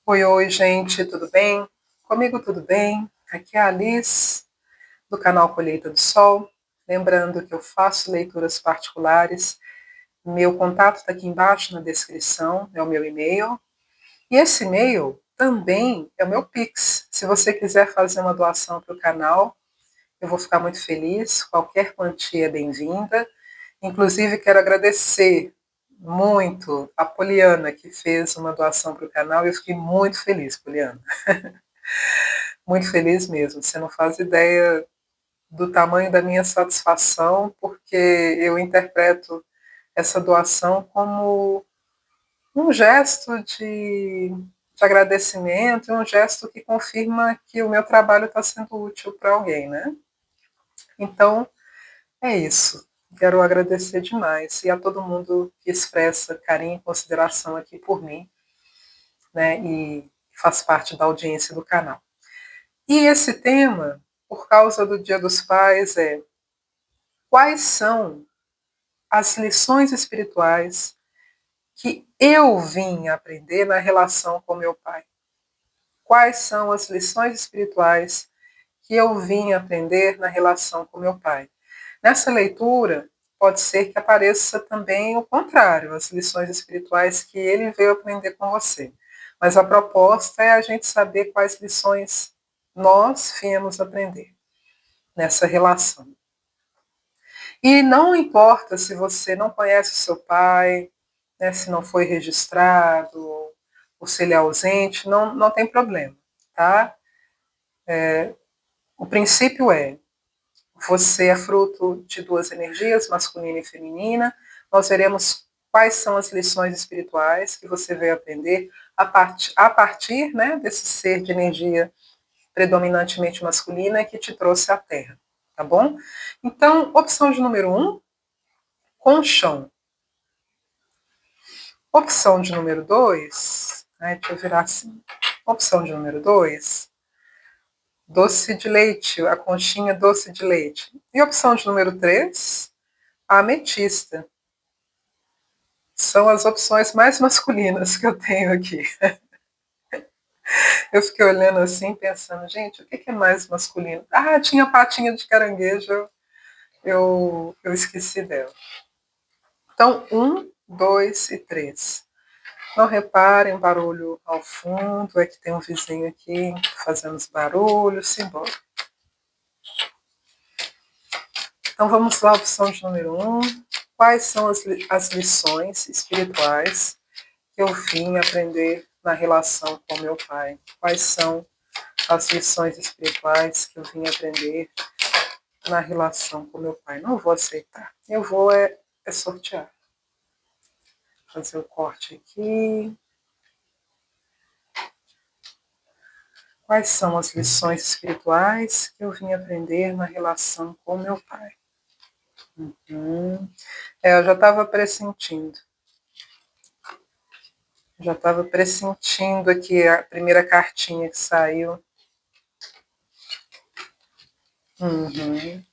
Oi, oi, gente, tudo bem? Comigo tudo bem? Aqui é a Alice, do canal Colheita do Sol. Lembrando que eu faço leituras particulares. Meu contato está aqui embaixo na descrição, é o meu e-mail. E esse e-mail também é o meu Pix. Se você quiser fazer uma doação para o canal, eu vou ficar muito feliz. Qualquer quantia é bem-vinda. Inclusive, quero agradecer muito a Poliana, que fez uma doação para o canal, e eu fiquei muito feliz, Poliana. Muito feliz mesmo. Você não faz ideia do tamanho da minha satisfação, porque eu interpreto essa doação como um gesto de agradecimento, um gesto que confirma que o meu trabalho está sendo útil para alguém, né? Então, é isso. Quero agradecer demais e a todo mundo que expressa carinho e consideração aqui por mim, né? E faz parte da audiência do canal. E esse tema, por causa do Dia dos Pais, é quais são as lições espirituais que eu vim aprender na relação com meu pai? Quais são as lições espirituais que eu vim aprender na relação com meu pai? Nessa leitura, pode ser que apareça também o contrário, as lições espirituais que ele veio aprender com você. Mas a proposta é a gente saber quais lições nós viemos aprender nessa relação. E não importa se você não conhece o seu pai, né, se não foi registrado, ou se ele é ausente, não tem problema, tá? O princípio é, você é fruto de duas energias, masculina e feminina. Nós veremos quais são as lições espirituais que você veio aprender a partir, né, desse ser de energia predominantemente masculina que te trouxe à Terra, tá bom? Então, opção de número 1, colchão. Opção de número 2, né, deixa eu virar assim. Opção de número 2, doce de leite, a conchinha doce de leite. E opção de número 3, a ametista. São as opções mais masculinas que eu tenho aqui. Eu fiquei olhando assim, pensando, gente, o que é mais masculino? Ah, tinha patinha de caranguejo, eu esqueci dela. Então, 1, 2 e 3. Não reparem o barulho ao fundo, é que tem um vizinho aqui fazendo os barulhos, simbora. Então vamos lá, opção de número 1. Quais são as lições espirituais que eu vim aprender na relação com meu pai? Quais são as lições espirituais que eu vim aprender na relação com meu pai? Não vou aceitar. Eu vou sortear. Fazer o corte aqui. Quais são as lições espirituais que eu vim aprender na relação com meu pai? Eu já estava pressentindo. Já estava pressentindo aqui a primeira cartinha que saiu. Uhum.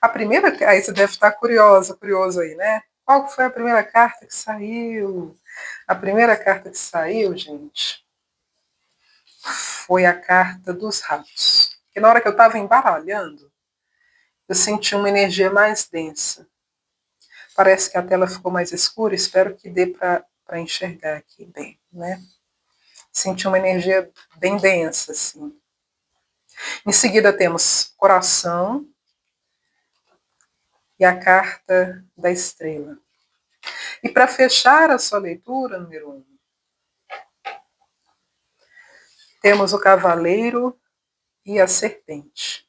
A primeira, aí você deve estar curioso aí, né? Qual foi a primeira carta que saiu? A primeira carta que saiu, gente, foi a carta dos ratos. Porque na hora que eu estava embaralhando, eu senti uma energia mais densa. Parece que a tela ficou mais escura, espero que dê para enxergar aqui bem, né? Senti uma energia bem densa, assim. Em seguida temos coração e a carta da estrela. E para fechar a sua leitura, número 1, temos o cavaleiro e a serpente.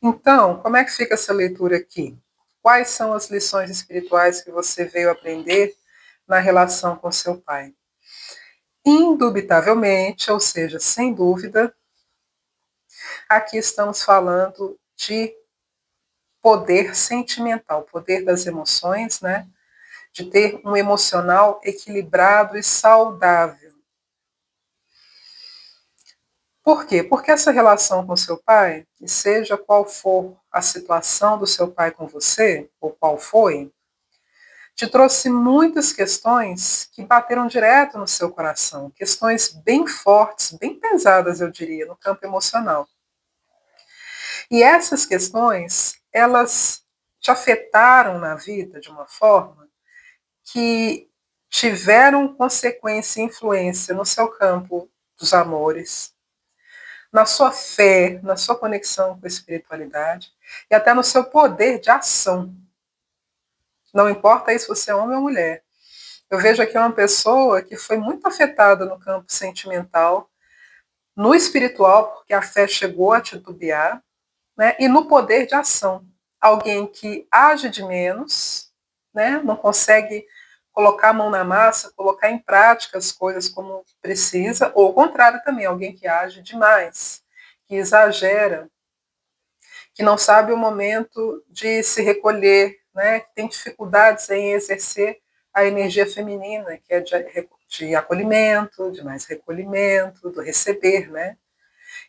Então, como é que fica essa leitura aqui? Quais são as lições espirituais que você veio aprender na relação com seu pai? Indubitavelmente, ou seja, sem dúvida, aqui estamos falando de poder sentimental, poder das emoções, né? De ter um emocional equilibrado e saudável. Por quê? Porque essa relação com seu pai, e seja qual for a situação do seu pai com você, ou qual foi, te trouxe muitas questões que bateram direto no seu coração, questões bem fortes, bem pesadas, eu diria, no campo emocional. E essas questões, elas te afetaram na vida de uma forma que tiveram consequência e influência no seu campo dos amores, na sua fé, na sua conexão com a espiritualidade e até no seu poder de ação. Não importa aí se você é homem ou mulher. Eu vejo aqui uma pessoa que foi muito afetada no campo sentimental, no espiritual, porque a fé chegou a titubear, né? E no poder de ação. Alguém que age de menos, né? Não consegue colocar a mão na massa, colocar em prática as coisas como precisa, ou ao contrário também, alguém que age demais, que exagera, que não sabe o momento de se recolher, né? Que tem dificuldades em exercer a energia feminina, que é de acolhimento, de mais recolhimento, do receber, né?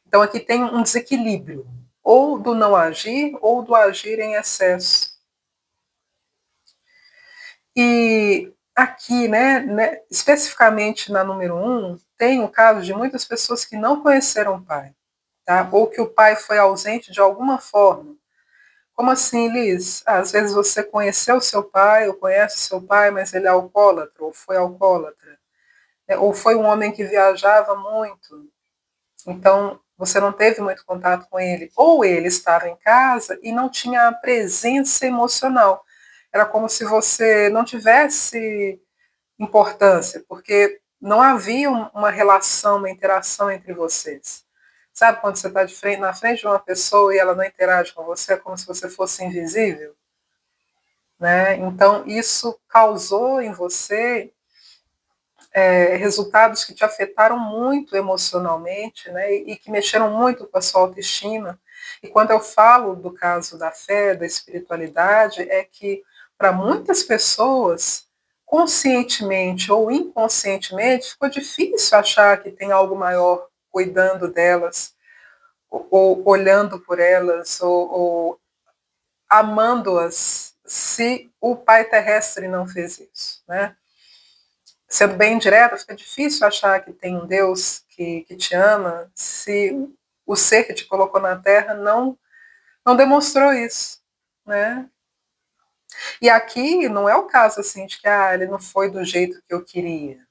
Então aqui tem um desequilíbrio, ou do não agir, ou do agir em excesso. E aqui, né, especificamente na número 1, tem o caso de muitas pessoas que não conheceram o pai, tá? Ou que o pai foi ausente de alguma forma. Como assim, Liz? Às vezes você conheceu o seu pai, ou conhece o seu pai, mas ele é alcoólatra, ou foi alcoólatra. Ou foi um homem que viajava muito, então você não teve muito contato com ele. Ou ele estava em casa e não tinha a presença emocional. Era como se você não tivesse importância, porque não havia uma relação, uma interação entre vocês. Sabe quando você está na frente de uma pessoa e ela não interage com você, é como se você fosse invisível? Né? Então, isso causou em você resultados que te afetaram muito emocionalmente, né? E que mexeram muito com a sua autoestima. E quando eu falo do caso da fé, da espiritualidade, é que para muitas pessoas, conscientemente ou inconscientemente, ficou difícil achar que tem algo maior cuidando delas, ou olhando por elas, ou amando-as, se o Pai terrestre não fez isso, né? Sendo bem direta, fica difícil achar que tem um Deus que te ama se o ser que te colocou na Terra não demonstrou isso, né? E aqui não é o caso assim de que ele não foi do jeito que eu queria.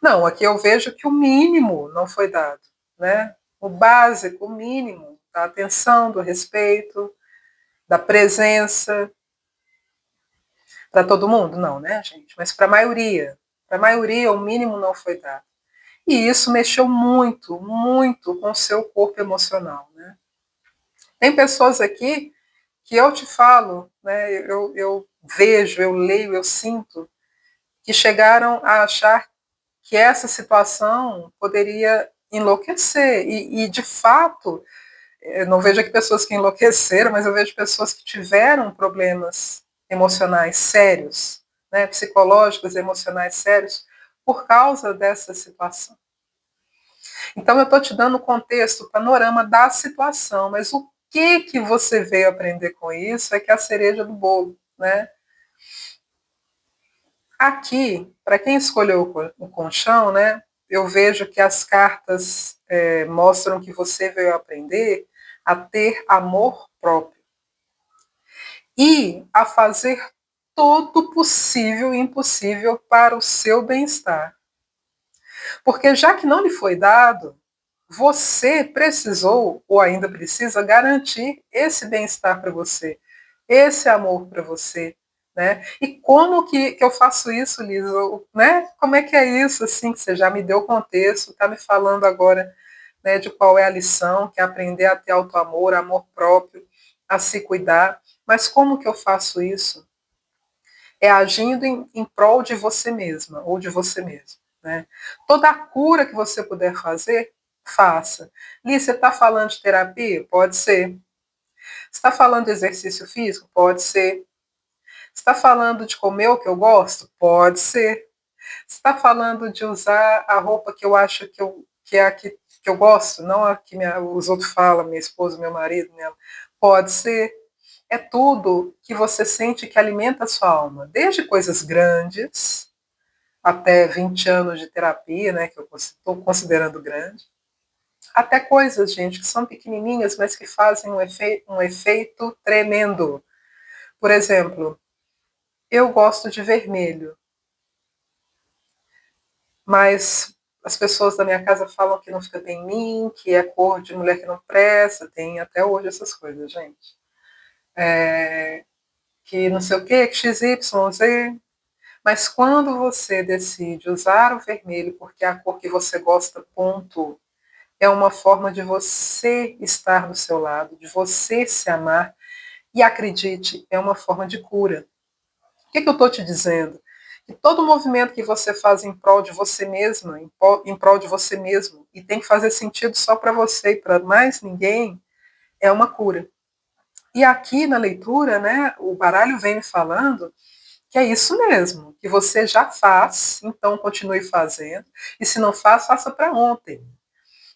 Não, aqui eu vejo que o mínimo não foi dado, né? O básico, o mínimo, da atenção, do respeito, da presença para todo mundo, não, né, gente? Mas para a maioria o mínimo não foi dado. E isso mexeu muito, muito com o seu corpo emocional, né? Tem pessoas aqui que eu te falo, né, eu vejo, eu leio, eu sinto, que chegaram a achar que essa situação poderia enlouquecer. E de fato, eu não vejo aqui pessoas que enlouqueceram, mas eu vejo pessoas que tiveram problemas emocionais sérios, né, psicológicos, emocionais sérios, por causa dessa situação. Então, eu estou te dando o contexto, o panorama da situação, mas o que você veio aprender com isso é que é a cereja do bolo, né? Aqui, para quem escolheu o colchão, né, eu vejo que as cartas mostram que você veio aprender a ter amor próprio e a fazer todo possível e impossível para o seu bem-estar. Porque já que não lhe foi dado, você precisou ou ainda precisa garantir esse bem-estar para você, esse amor para você, né? E como que eu faço isso, Lisa? Né? Como é que é isso, assim, que você já me deu contexto, está me falando agora, né, de qual é a lição, que é aprender a ter auto-amor, amor próprio, a se cuidar. Mas como que eu faço isso? É agindo em prol de você mesma ou de você mesmo. Né? Toda a cura que você puder fazer, faça. Li, você está falando de terapia? Pode ser. Você está falando de exercício físico? Pode ser. Você está falando de comer o que eu gosto? Pode ser. Você está falando de usar a roupa que eu acho que é a que eu gosto, não a que os outros falam, minha esposa, meu marido, pode ser. é tudo que você sente que alimenta a sua alma, desde coisas grandes, até 20 anos de terapia, né, que eu estou considerando grande, até coisas, gente, que são pequenininhas, mas que fazem um efeito tremendo. Por exemplo, eu gosto de vermelho, mas as pessoas da minha casa falam que não fica bem em mim, que é cor de mulher que não presta, tem até hoje essas coisas, gente. Que não sei o que, que XYZ. Mas quando você decide usar o vermelho porque é a cor que você gosta, ponto, é uma forma de você estar do seu lado, de você se amar. E acredite, é uma forma de cura. O que eu estou te dizendo? Que todo movimento que você faz em prol de você mesma, em prol de você mesmo, e tem que fazer sentido só para você e para mais ninguém, é uma cura. E aqui na leitura, né, o baralho vem me falando que é isso mesmo, que você já faz, então continue fazendo, e se não faz, faça para ontem.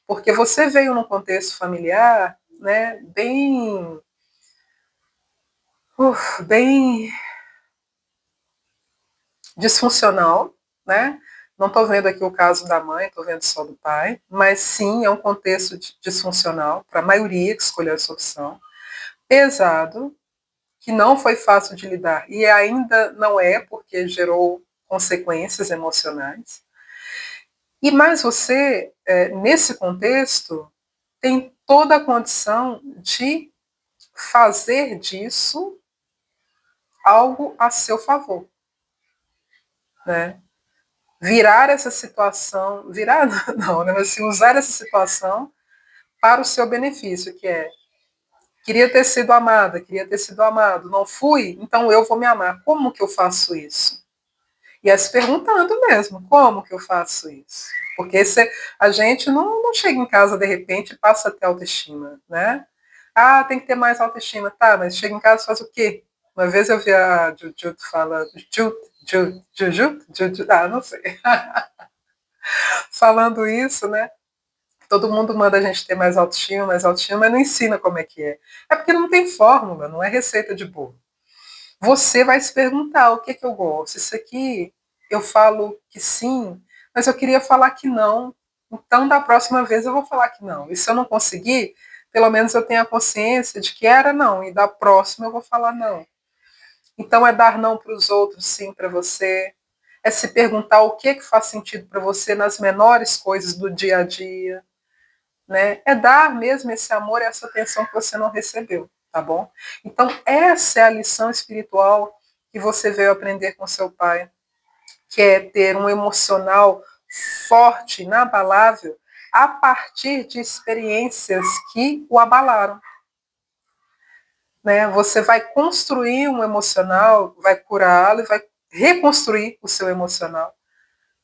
Porque você veio num contexto familiar, né, bem disfuncional, né? Não estou vendo aqui o caso da mãe, estou vendo só do pai, mas sim é um contexto disfuncional para a maioria que escolheu essa opção. Pesado, que não foi fácil de lidar e ainda não é, porque gerou consequências emocionais. E mais você, nesse contexto, tem toda a condição de fazer disso algo a seu favor, né? Virar essa situação, virar não, né? Mas assim, usar essa situação para o seu benefício, que é queria ter sido amada, queria ter sido amado, não fui, então eu vou me amar. Como que eu faço isso? E é se perguntando mesmo, como que eu faço isso? Porque a gente não chega em casa de repente e passa a ter autoestima, né? Ah, tem que ter mais autoestima. Tá, mas chega em casa e faz o quê? Uma vez eu vi a Juju fala, Juju, não sei, falando isso, né? Todo mundo manda a gente ter mais autoestima, mas não ensina como é que é. É porque não tem fórmula, não é receita de bolo. Você vai se perguntar o que, que eu gosto. Isso aqui eu falo que sim, mas eu queria falar que não. Então, da próxima vez eu vou falar que não. E se eu não conseguir, pelo menos eu tenho a consciência de que era não, e da próxima eu vou falar não. Então, é dar não para os outros, sim para você. É se perguntar o que faz sentido para você nas menores coisas do dia a dia, né? É dar mesmo esse amor e essa atenção que você não recebeu, tá bom? Então, essa é a lição espiritual que você veio aprender com seu pai, que é ter um emocional forte, inabalável, a partir de experiências que o abalaram. Né? Você vai construir um emocional, vai curá-lo e vai reconstruir o seu emocional,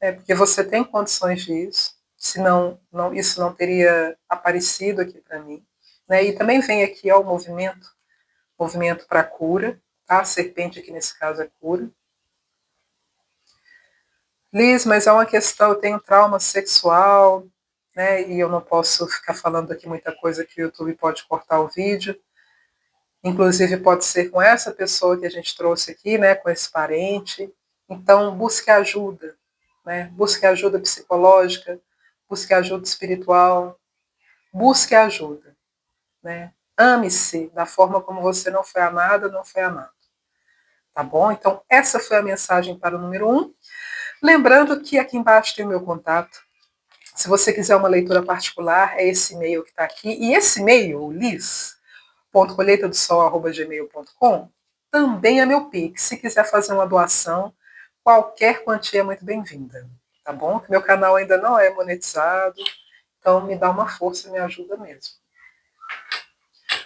né? Porque você tem condições disso, senão isso não teria aparecido aqui para mim. Né? E também vem aqui ó, o movimento para cura, tá? A serpente aqui nesse caso é cura. Liz, mas é uma questão, eu tenho trauma sexual, né? E eu não posso ficar falando aqui muita coisa que o YouTube pode cortar o vídeo. Inclusive pode ser com essa pessoa que a gente trouxe aqui, né? Com esse parente. Então busque ajuda, né? Busque ajuda psicológica, busque ajuda espiritual, busque ajuda, né? Ame-se da forma como você não foi amada, não foi amado. Tá bom? Então, essa foi a mensagem para o número 1. Lembrando que aqui embaixo tem o meu contato. Se você quiser uma leitura particular, é esse e-mail que está aqui. E esse e-mail, liz.colheitadosol@gmail.com, também é meu Pix. Se quiser fazer uma doação, qualquer quantia é muito bem-vinda. Tá bom? Meu canal ainda não é monetizado, então me dá uma força e me ajuda mesmo.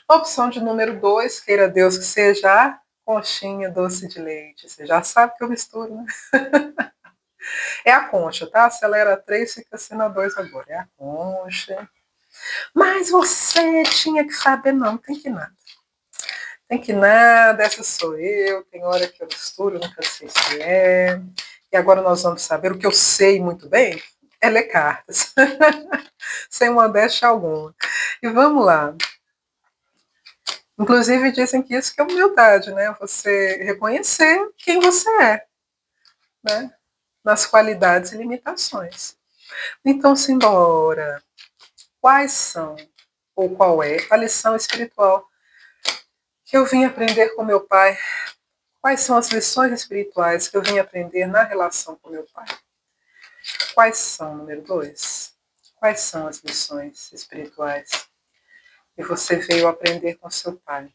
Opção de número 2, queira Deus que seja a conchinha doce de leite. Você já sabe que eu misturo, né? É a concha, tá? Acelera 3, fica sendo a 2 agora. É a concha. Mas você tinha que saber, não, tem que nada. Tem que nada, essa sou eu. Tem hora que eu misturo, nunca sei se é. E agora nós vamos saber o que eu sei muito bem é ler cartas. Sem modéstia alguma. E vamos lá. Inclusive dizem que isso que é humildade, né? Você reconhecer quem você é, né? Nas qualidades e limitações. Então, simbora. Quais são, ou qual é, a lição espiritual que eu vim aprender com meu pai? Quais são as lições espirituais que eu vim aprender na relação com meu pai? Quais são, número 2? Quais são as lições espirituais que você veio aprender com seu pai?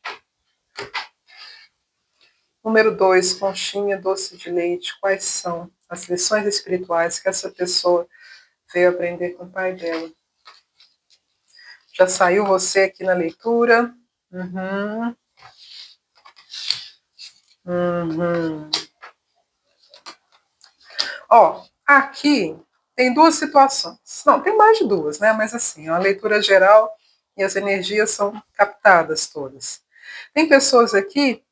Número 2, conchinha, doce de leite. Quais são as lições espirituais que essa pessoa veio aprender com o pai dela? Já saiu você aqui na leitura? Uhum. Uhum. Ó, aqui tem duas situações. Não, tem mais de duas, né? Mas assim, a leitura geral e as energias são captadas todas. Tem pessoas aqui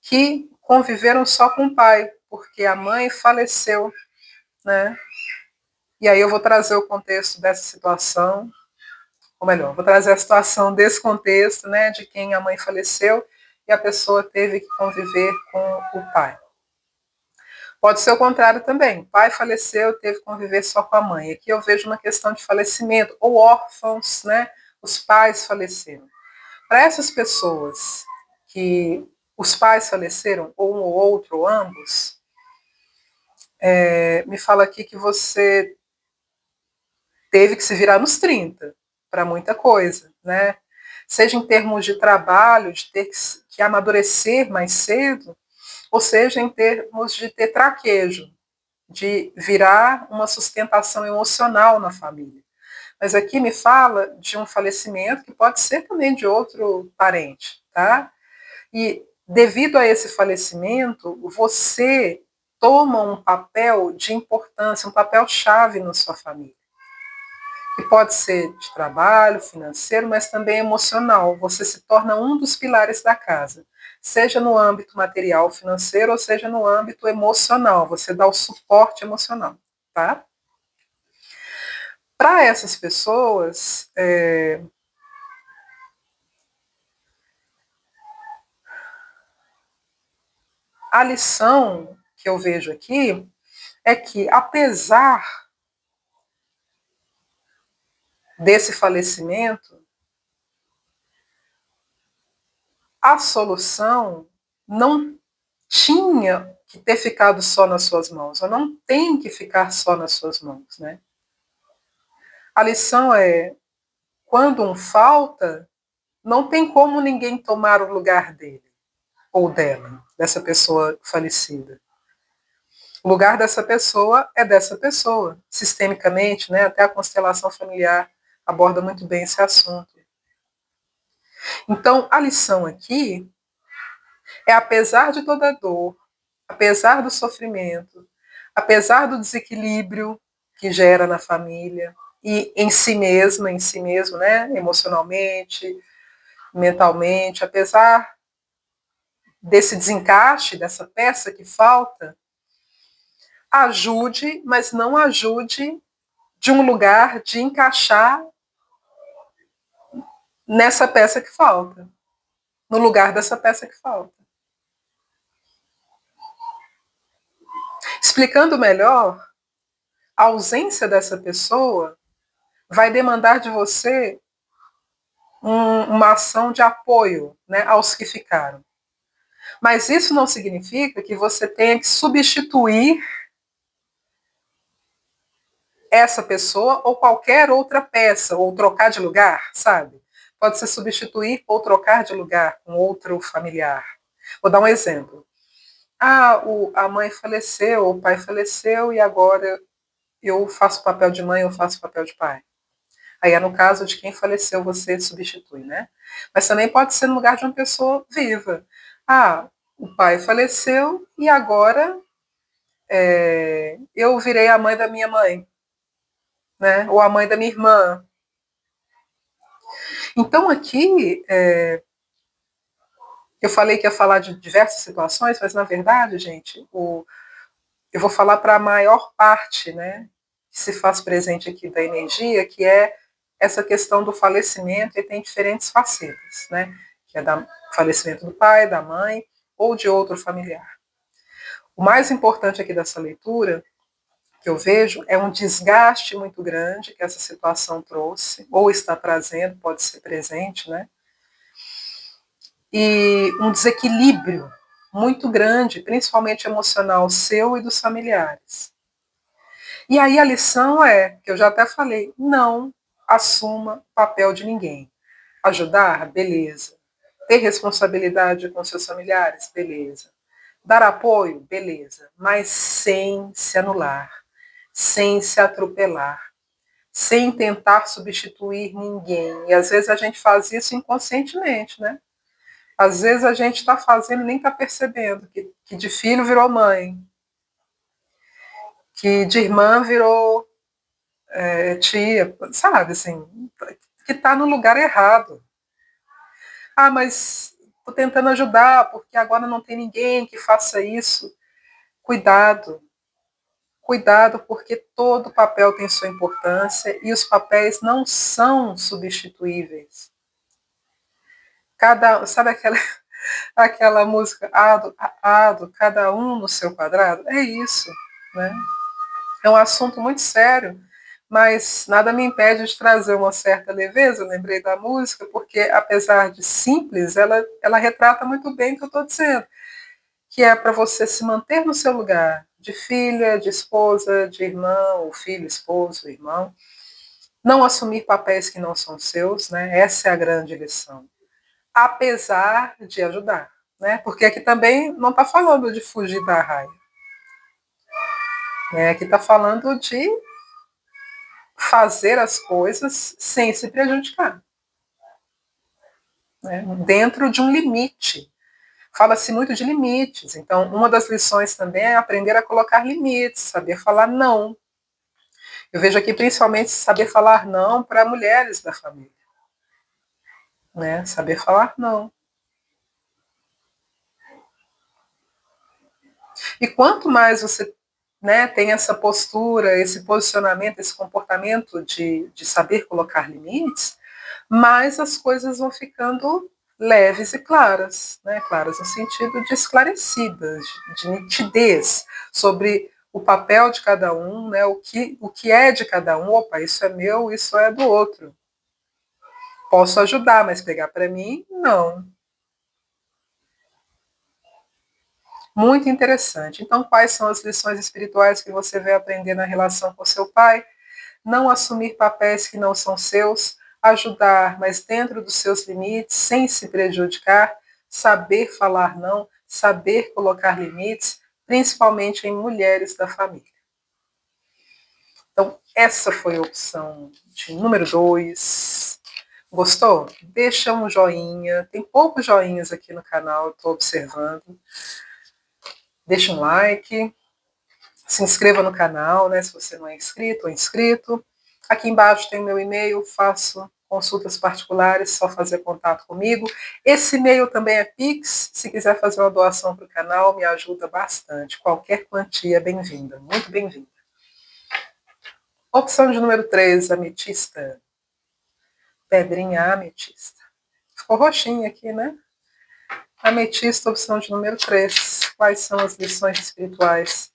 que conviveram só com o pai, porque a mãe faleceu, né? E aí eu vou trazer o contexto dessa situação, ou melhor, vou trazer a situação desse contexto, né, de quem a mãe faleceu e a pessoa teve que conviver com o pai. Pode ser o contrário também. O pai faleceu, teve que conviver só com a mãe. Aqui eu vejo uma questão de falecimento, ou órfãos, né? Os pais faleceram. Para essas pessoas que os pais faleceram, ou um ou outro, ou ambos, me fala aqui que você teve que se virar nos 30 para muita coisa, né? Seja em termos de trabalho, de ter que amadurecer mais cedo, ou seja, em termos de ter traquejo, de virar uma sustentação emocional na família. Mas aqui me fala de um falecimento que pode ser também de outro parente, tá? E devido a esse falecimento, você toma um papel de importância, um papel chave na sua família. Que pode ser de trabalho, financeiro, mas também emocional. Você se torna um dos pilares da casa, seja no âmbito material, financeiro, ou seja no âmbito emocional. Você dá o suporte emocional, tá? Para essas pessoas, a lição que eu vejo aqui é que, apesar desse falecimento, a solução não tinha que ter ficado só nas suas mãos, ou não tem que ficar só nas suas mãos, né? A lição é, quando um falta, não tem como ninguém tomar o lugar dele, ou dela, dessa pessoa falecida. O lugar dessa pessoa é dessa pessoa. Sistemicamente, né, até a constelação familiar aborda muito bem esse assunto. Então, a lição aqui é, apesar de toda a dor, apesar do sofrimento, apesar do desequilíbrio que gera na família e em si mesma, em si mesmo, né, emocionalmente, mentalmente, apesar desse desencaixe, dessa peça que falta, ajude, mas não ajude de um lugar de encaixar nessa peça que falta, no lugar dessa peça que falta. Explicando melhor, a ausência dessa pessoa vai demandar de você uma ação de apoio, né, aos que ficaram. Mas isso não significa que você tenha que substituir essa pessoa ou qualquer outra peça, ou trocar de lugar, sabe? Pode ser substituir ou trocar de lugar com outro familiar. Vou dar um exemplo. A mãe faleceu, o pai faleceu e agora eu faço papel de mãe, eu faço papel de pai. Aí é no caso de quem faleceu, você substitui, né? Mas também pode ser no lugar de uma pessoa viva. O pai faleceu e agora eu virei a mãe da minha mãe, né? Ou a mãe da minha irmã. Então aqui eu falei que ia falar de diversas situações, mas na verdade, gente, eu vou falar para a maior parte, né, que se faz presente aqui da energia, que é essa questão do falecimento, e tem diferentes facetas, né, que é do falecimento do pai, da mãe ou de outro familiar. O mais importante aqui dessa leitura que eu vejo é um desgaste muito grande que essa situação trouxe, ou está trazendo, pode ser presente, né? E um desequilíbrio muito grande, principalmente emocional seu e dos familiares. E aí a lição é, que eu já até falei, não assuma papel de ninguém. Ajudar? Beleza. Ter responsabilidade com seus familiares? Beleza. Dar apoio? Beleza. Mas sem se anular, sem se atropelar, sem tentar substituir ninguém. E às vezes a gente faz isso inconscientemente, né? Às vezes a gente está fazendo e nem está percebendo que de filho virou mãe, que de irmã virou tia, sabe, assim, que está no lugar errado. Ah, mas estou tentando ajudar, porque agora não tem ninguém que faça isso. Cuidado, cuidado, porque todo papel tem sua importância e os papéis não são substituíveis. Sabe aquela música, cada um no seu quadrado? É isso, né? É um assunto muito sério, mas nada me impede de trazer uma certa leveza. Eu lembrei da música, porque apesar de simples, ela retrata muito bem o que eu estou dizendo, que é para você se manter no seu lugar de filha, de esposa, de irmão, ou filho, esposo, irmão, não assumir papéis que não são seus, né? Essa é a grande lição. Apesar de ajudar, né? Porque aqui também não está falando de fugir da raia, né? Aqui está falando de fazer as coisas sem se prejudicar, né? Dentro de um limite. Fala-se muito de limites, então uma das lições também é aprender a colocar limites, saber falar não. Eu vejo aqui principalmente saber falar não para mulheres da família, né? Saber falar não. E quanto mais você, né, tem essa postura, esse posicionamento, esse comportamento de saber colocar limites, mais as coisas vão ficando leves e claras, né? Claras no sentido de esclarecidas, de nitidez sobre o papel de cada um, né? O que é de cada um. Opa, isso é meu, isso é do outro. Posso ajudar, mas pegar para mim, não. Muito interessante. Então, quais são as lições espirituais que você vai aprender na relação com seu pai? Não assumir papéis que não são seus, ajudar, mas dentro dos seus limites, sem se prejudicar, saber falar não, saber colocar limites, principalmente em mulheres da família. Então, essa foi a opção de número 2. Gostou? Deixa um joinha. Tem poucos joinhas aqui no canal, estou observando. Deixa um like. Se inscreva no canal, né, se você não é inscrito ou inscrito. Aqui embaixo tem meu e-mail, faço consultas particulares, só fazer contato comigo. Esse e-mail também é Pix, se quiser fazer uma doação para o canal, me ajuda bastante. Qualquer quantia é bem-vinda, muito bem-vinda. Opção de número 3, ametista. Pedrinha ametista. Ficou roxinha aqui, né? Ametista, opção de número 3. Quais são as lições espirituais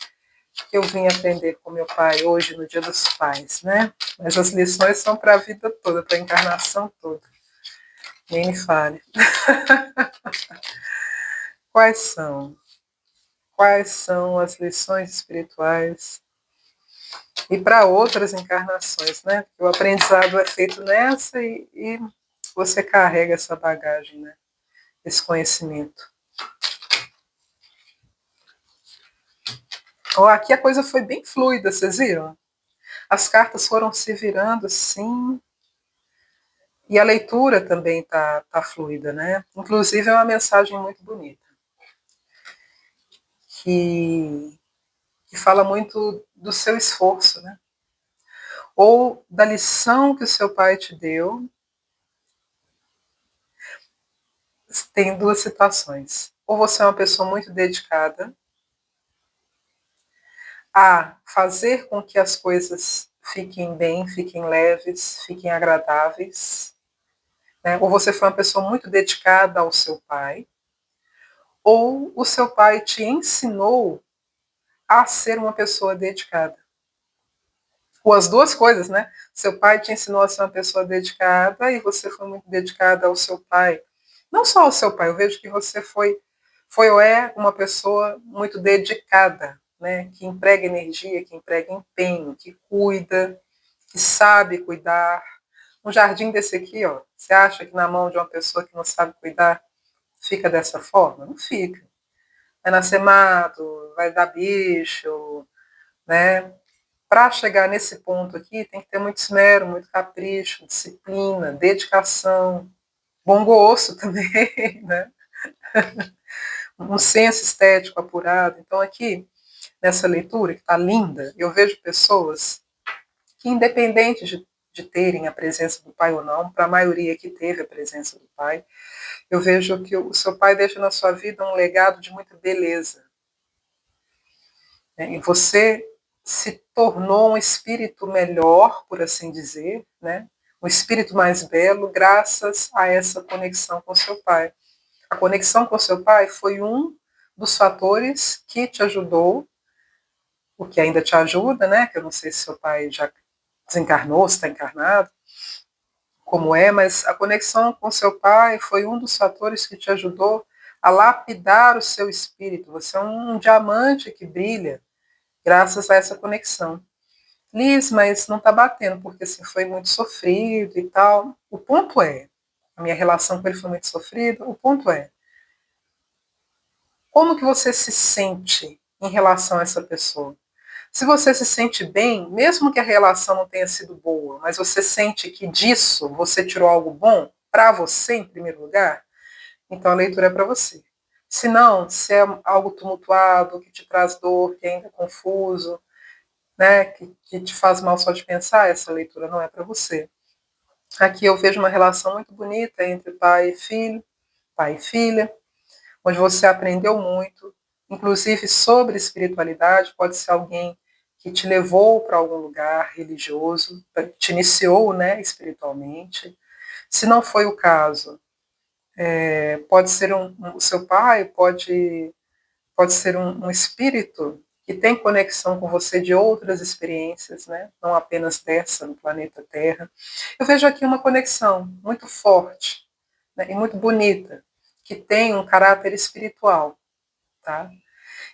que eu vim aprender com meu pai hoje, no Dia dos Pais, né? Mas as lições são para a vida toda, para a encarnação toda. Nem me fale. Quais são? Quais são as lições espirituais? E para outras encarnações, né? O aprendizado é feito nessa e você carrega essa bagagem, né? Esse conhecimento. Ó, aqui a coisa foi bem fluida, vocês viram? As cartas foram se virando assim. E a leitura também tá fluida, né? Inclusive é uma mensagem muito bonita, que fala muito do seu esforço, né? Ou da lição que o seu pai te deu. Tem duas situações. Ou você é uma pessoa muito dedicada a fazer com que as coisas fiquem bem, fiquem leves, fiquem agradáveis, né? Ou você foi uma pessoa muito dedicada ao seu pai, ou o seu pai te ensinou a ser uma pessoa dedicada. Ou as duas coisas, né? Seu pai te ensinou a ser uma pessoa dedicada e você foi muito dedicada ao seu pai. Não só ao seu pai, eu vejo que você foi ou é uma pessoa muito dedicada, né? Que emprega energia, que emprega empenho, que cuida, que sabe cuidar. Um jardim desse aqui, ó, você acha que na mão de uma pessoa que não sabe cuidar fica dessa forma? Não fica. Vai nascer mato, vai dar bicho, né? Para chegar nesse ponto aqui, tem que ter muito esmero, muito capricho, disciplina, dedicação, bom gosto também, né? Um senso estético apurado. Então, aqui, nessa leitura, que está linda, eu vejo pessoas que, independente de terem a presença do pai ou não, para a maioria que teve a presença do pai, eu vejo que o seu pai deixa na sua vida um legado de muita beleza. Né? E você se tornou um espírito melhor, por assim dizer, né? Um espírito mais belo, graças a essa conexão com seu pai. A conexão com seu pai foi um dos fatores que te ajudou, o que ainda te ajuda, né? Que eu não sei se seu pai já desencarnou, se está encarnado, como é, mas a conexão com seu pai foi um dos fatores que te ajudou a lapidar o seu espírito. Você é um diamante que brilha graças a essa conexão. Liz, mas não está batendo, porque assim, foi muito sofrido e tal. O ponto é, a minha relação com ele foi muito sofrida, o ponto é, como que você se sente em relação a essa pessoa? Se você se sente bem, mesmo que a relação não tenha sido boa, mas você sente que disso você tirou algo bom para você, em primeiro lugar, então a leitura é para você. Se não, se é algo tumultuado, que te traz dor, que ainda é confuso, né, que te faz mal só de pensar, essa leitura não é para você. Aqui eu vejo uma relação muito bonita entre pai e filha, onde você aprendeu muito, inclusive sobre espiritualidade, pode ser alguém que te levou para algum lugar religioso, te iniciou, né, espiritualmente. Se não foi o caso, pode ser o seu pai, pode ser um espírito que tem conexão com você de outras experiências, né? Não apenas dessa no planeta Terra. Eu vejo aqui uma conexão muito forte, né? E muito bonita, que tem um caráter espiritual, tá?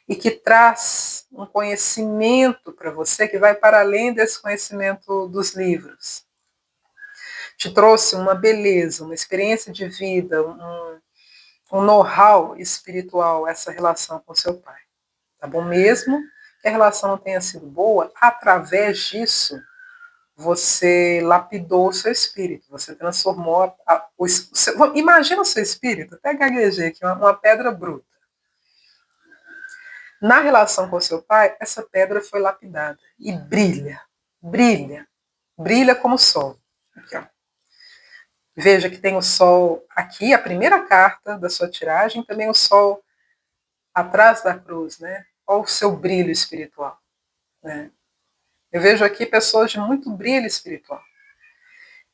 E que traz um conhecimento para você que vai para além desse conhecimento dos livros. Te trouxe uma beleza, uma experiência de vida, um know-how espiritual, essa relação com seu pai. Tá bom? Mesmo que a relação não tenha sido boa, através disso, você lapidou o seu espírito, você transformou imagina o seu espírito, até gaguejei aqui, uma pedra bruta. Na relação com seu pai, essa pedra foi lapidada e brilha, brilha, brilha como o sol. Aqui, ó. Veja que tem o sol aqui, a primeira carta da sua tiragem, também o sol atrás da cruz, né? Olha o seu brilho espiritual, né? Eu vejo aqui pessoas de muito brilho espiritual.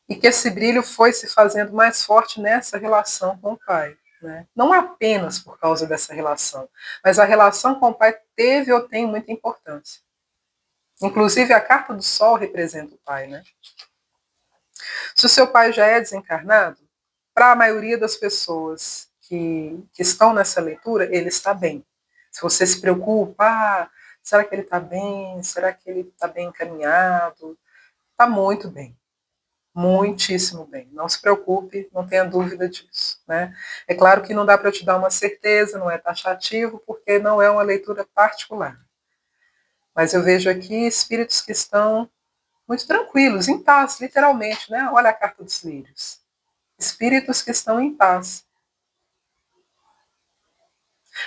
E que esse brilho foi se fazendo mais forte nessa relação com o pai. Né? Não apenas por causa dessa relação, mas a relação com o pai teve ou tem muita importância. Inclusive, a carta do sol representa o pai. Né? Se o seu pai já é desencarnado, para a maioria das pessoas que estão nessa leitura, ele está bem. Se você se preocupa, será que ele está bem? Será que ele está bem encaminhado? Está muito bem. Muitíssimo bem. Não se preocupe, não tenha dúvida disso. Né? É claro que não dá para te dar uma certeza, não é taxativo, porque não é uma leitura particular. Mas eu vejo aqui espíritos que estão muito tranquilos, em paz, literalmente. Né? Olha a carta dos lírios. Espíritos que estão em paz.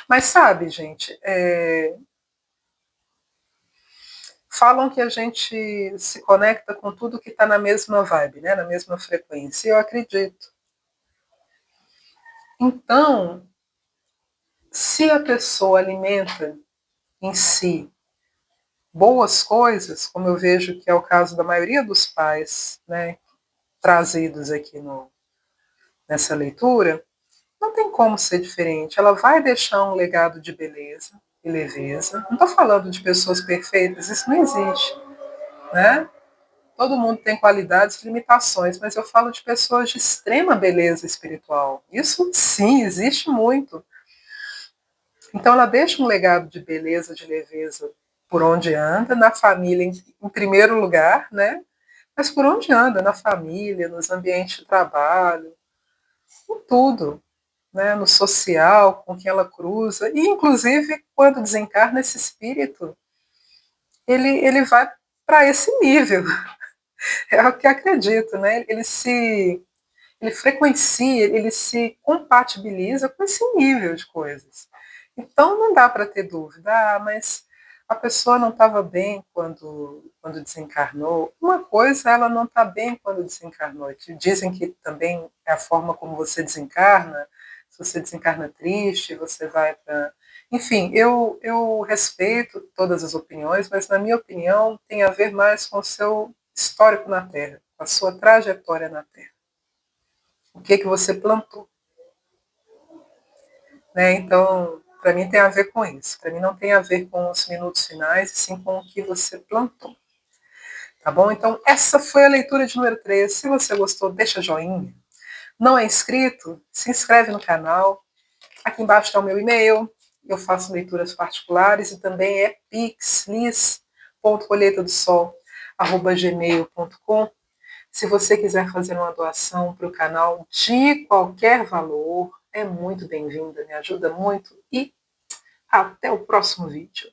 Mas sabe, gente, falam que a gente se conecta com tudo que está na mesma vibe, né? Na mesma frequência. E eu acredito. Então, se a pessoa alimenta em si boas coisas, como eu vejo que é o caso da maioria dos pais, né, trazidos aqui nessa leitura, não tem como ser diferente. Ela vai deixar um legado de beleza e leveza. Não estou falando de pessoas perfeitas, isso não existe, né? Todo mundo tem qualidades e limitações, mas eu falo de pessoas de extrema beleza espiritual. Isso sim, existe muito. Então ela deixa um legado de beleza, de leveza por onde anda, na família em primeiro lugar, né? Mas por onde anda, na família, nos ambientes de trabalho, em tudo, né? No social, com quem ela cruza, e inclusive quando desencarna esse espírito, ele vai para esse nível. É o que acredito, né? Ele frequencia, ele se compatibiliza com esse nível de coisas. Então não dá para ter dúvida, mas a pessoa não estava bem quando desencarnou. Uma coisa, ela não está bem quando desencarnou. Dizem que também é a forma como você desencarna. Se você desencarna triste, você vai para. Enfim, eu respeito todas as opiniões, mas na minha opinião tem a ver mais com o seu histórico na Terra, com a sua trajetória na Terra. O que você plantou, né? Então, para mim tem a ver com isso. Para mim não tem a ver com os minutos finais, e sim com o que você plantou. Tá bom? Então, essa foi a leitura de número 3. Se você gostou, deixa joinha. Não é inscrito? Se inscreve no canal. Aqui embaixo está o meu e-mail. Eu faço leituras particulares e também é pix.colheitadosol@gmail.com. Se você quiser fazer uma doação para o canal de qualquer valor, é muito bem-vinda, me ajuda muito e até o próximo vídeo.